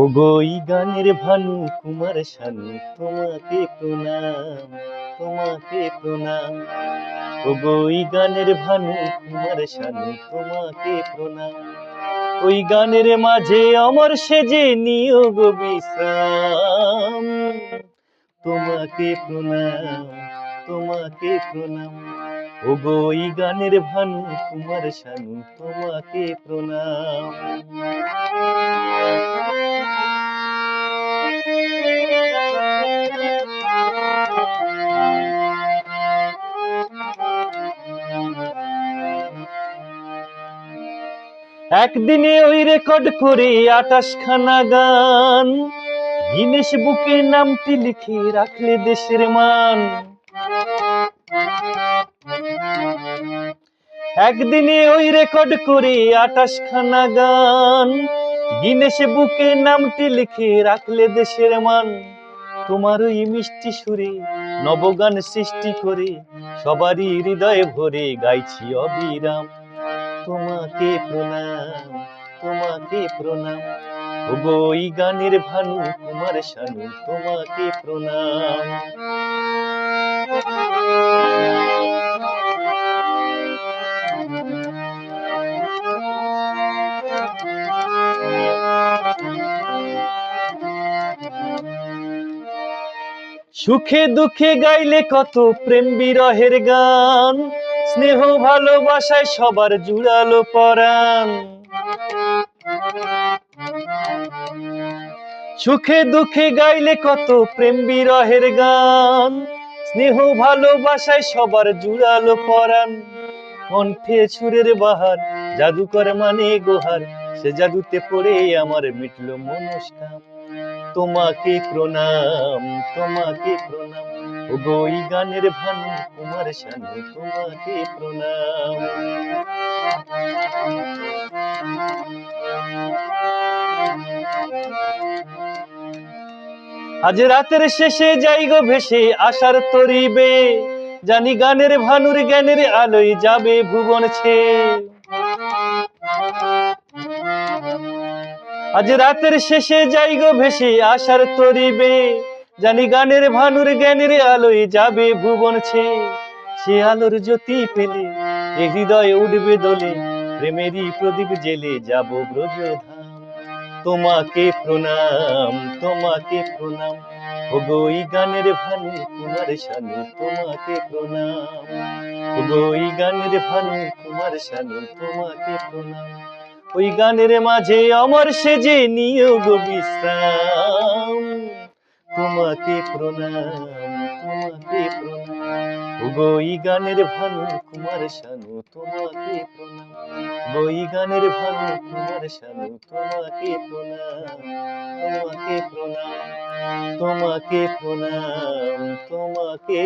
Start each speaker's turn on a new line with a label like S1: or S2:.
S1: ওগো এই গানের ভানু কুমার শানু তোমাকে প্রণাম, তোমাকে প্রণাম। ওগো এই গানের ভানু কুমার শানু তোমাকে প্রণাম। ওই গানের মাঝে অমর সেজে নিও গো বিশ্রাম, তোমাকে প্রণাম, তোমাকে প্রণাম। ওগো এই গানের ভানু কুমার শানু তোমাকে প্রণাম। একদিনে ওই রেকর্ড করে 28 খানা গান, গিনেস বুকে নামটি লিখে রাখলে দেশের মান। একদিনে ওই রেকর্ড করে 28 খানা গান, গিনেস বুকে নামটি লিখে রাখলে দেশের মান। তোমার ওই মিষ্টি সুরে নবগান সৃষ্টি করে সবারই হৃদয়ে ভরে গাইছি অবিরাম, তোমাকে প্রণাম, তোমাকে প্রণাম। ওগো এই গানের ভানু কুমার শানু তোমাকে প্রণাম। সুখে দুঃখে গাইলে কত প্রেম বিরহের গান, স্নেহ ভালোবাসায় সবার জুড়ালো পরাণ। সুখে দুঃখে গাইলে কত প্রেম বিরহের গান, স্নেহ ভালোবাসায় সবার জুড়ালো পরাণ। কণ্ঠে সুরের বাহার, জাদুকর মানে গোহার, সে জাদুতে পড়ে আমার মিটল মনস্কাম, তোমাকে প্রণাম, তোমাকে প্রণাম। ওগো এই গানের ভানু কুমার শানু তোমাকে প্রণাম। আজ রাতের শেষে যাই গো ভেসে আশার তরিবে, জানি গানের ভানুর জ্ঞানের আলোয় যাবে ভুবন ছেয়ে। আজ রাতের শেষে যাই গো ভেসে আশার তরিবে, জানি গানের ভানুর জ্ঞানের আলোয় যাবে ভুবন ছেয়ে। সে আলোর জ্যোতি পেলে এ হৃদয়ে উঠবে দোলে, প্রেমেরই প্রদীপ জেলে যাব ব্রজধাম, তোমাকে প্রণাম, তোমাকে প্রণাম। ওগো এই গানের ভানু কুমার শানু তোমাকে প্রণাম। ওগো এই গানের ভানু কুমার শানু তোমাকে প্রণাম। ওই গানের মাঝে অমর সেজে নিও গো বিশ্রাম, তোমাকে প্রণাম, তোমাকে প্রণাম। ওগো এই গানের ভানু কুমার শানু তোমাকে প্রণাম। ওগো এই গানের ভানু কুমার শানু তোমাকে প্রণাম, তোমাকে প্রণাম, তোমাকে প্রণাম, তোমাকে